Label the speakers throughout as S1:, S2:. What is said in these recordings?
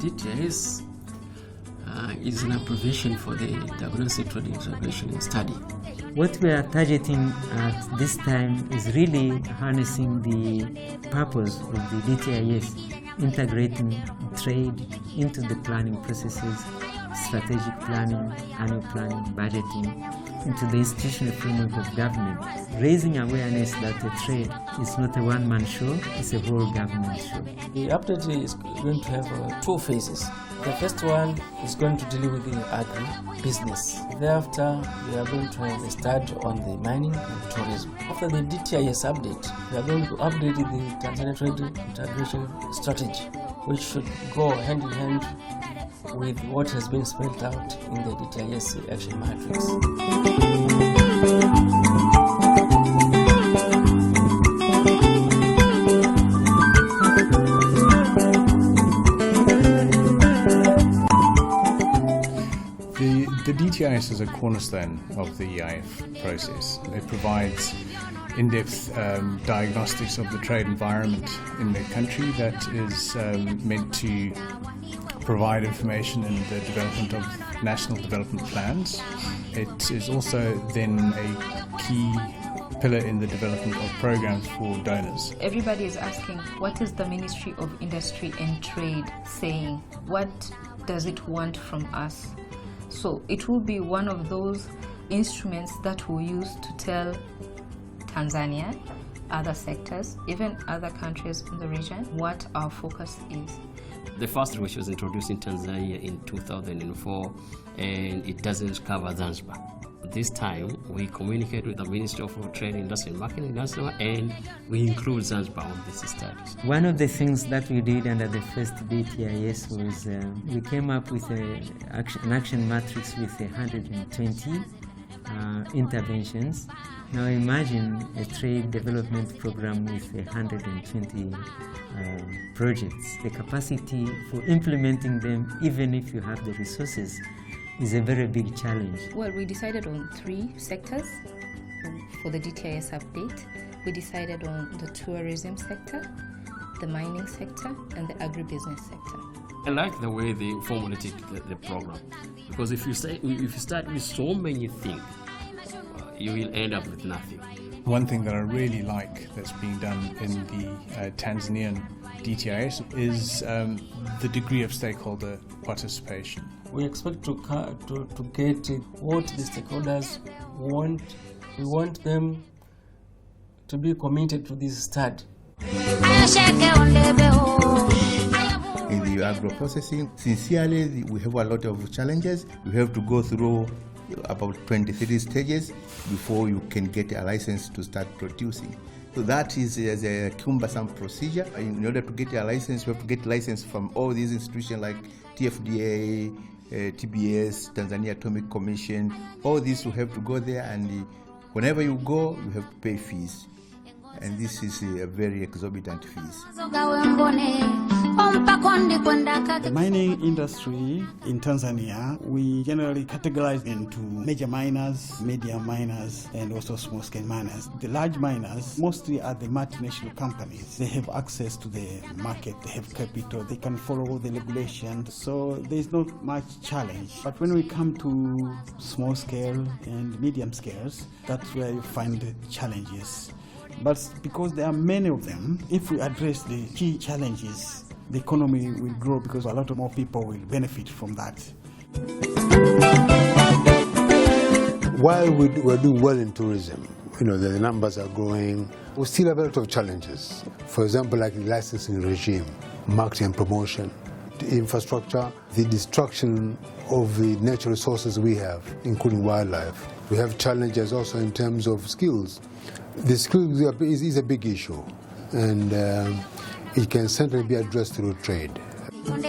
S1: Dtis is an abbreviation for the Diagnostic Trade Integration and Study.
S2: What we are targeting at this time is really harnessing the purpose of the DTIS, integrating trade into the planning processes, strategic planning, annual planning, budgeting, into the institutional framework of government, raising awareness that the trade is not a one-man show, it's a whole government show.
S3: The update is going to have two phases. The first one is going to deal with the agri-business. Thereafter, we are going to have a study on the mining and tourism. After the DTIS update, we are going to update the Tanzania Trade Integration Strategy, which should go hand in hand with what has been spelled out in the DTIS action matrix.
S4: The DTIS is a cornerstone of the EIF process. It provides in-depth diagnostics of the trade environment in the country that is meant to provide information in the development of national development plans. It is also then a key pillar in the development of programs for donors.
S5: Everybody is asking, what is the Ministry of Industry and Trade saying? What does it want from us? So it will be one of those instruments that we'll use to tell Tanzania, other sectors, even other countries in the region, what our focus is.
S1: The first which was introduced in Tanzania in 2004, and it doesn't cover Zanzibar. This time we communicate with the Ministry of Trade, Industry and Marketing, and we include Zanzibar on these studies.
S2: One of the things that we did under the first DTIS was we came up with an action matrix with 120 interventions. Now imagine a trade development program with 120 projects. The capacity for implementing them, even if you have the resources, is a very big challenge.
S5: Well, we decided on 3 sectors for the DTIS update. We decided on the tourism sector, the mining sector, and the agribusiness sector.
S1: I like the way they formulated the program, because if you start with so many things, you will end up with nothing.
S4: One thing that I really like that's being done in the Tanzanian DTIS is the degree of stakeholder participation.
S3: We expect to get what the stakeholders want. We want them to be committed to this study.
S6: In the agro-processing, sincerely, we have a lot of challenges. You have to go through about 23 stages before you can get a license to start producing. So that is a cumbersome procedure. In order to get a license, you have to get license from all these institutions like TFDA, TBS, Tanzania Atomic Commission. All these you have to go there, and whenever you go, you have to pay fees. And this is a very exorbitant fees.
S7: The mining industry in Tanzania, we generally categorize into major miners, medium miners, and also small-scale miners. The large miners mostly are the multinational companies. They have access to the market, they have capital, they can follow the regulations, so there's not much challenge. But when we come to small-scale and medium scales, that's where you find the challenges. But because there are many of them, if we address the key challenges, the economy will grow because a lot of more people will benefit from that.
S8: While we're doing well in tourism, the numbers are growing, we still have a lot of challenges. For example, like the licensing regime, marketing and promotion, the infrastructure, the destruction of the natural resources we have, including wildlife. We have challenges also in terms of skills. The skills is a big issue, and it can certainly be addressed through trade.
S5: We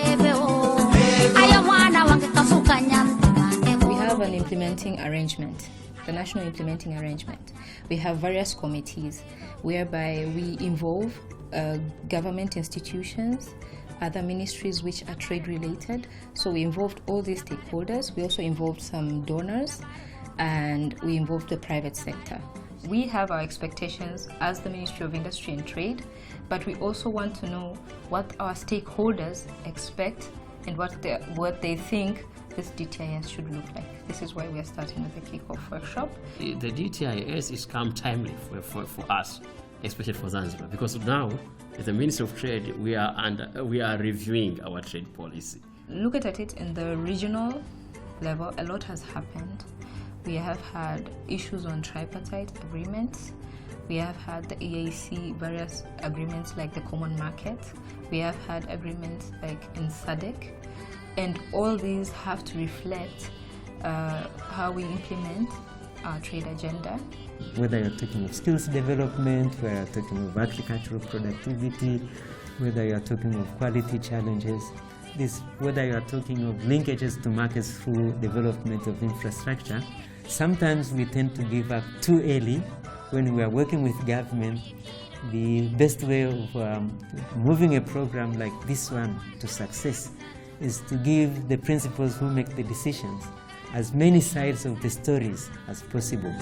S5: have an implementing arrangement, the national implementing arrangement. We have various committees whereby we involve government institutions, other ministries which are trade related. So we involved all these stakeholders. We also involved some donors, and we involved the private sector. We have our expectations as the Ministry of Industry and Trade, but we also want to know what our stakeholders expect and what they think this DTIS should look like. This is why we are starting with the kickoff workshop.
S1: The DTIS is come timely for us, especially for Zanzibar, because now as the Ministry of Trade we are reviewing our trade policy.
S5: Look at it in the regional level, a lot has happened. We have had issues on tripartite agreements. We have had the EAC various agreements like the common market. We have had agreements like in SADC, and all these have to reflect how we implement our trade agenda.
S2: Whether you're talking of skills development, whether you're talking of agricultural productivity, whether you're talking of quality challenges, whether you're talking of linkages to markets through development of infrastructure, sometimes we tend to give up too early when we are working with government. The best way of moving a program like this one to success is to give the principals who make the decisions as many sides of the stories as possible.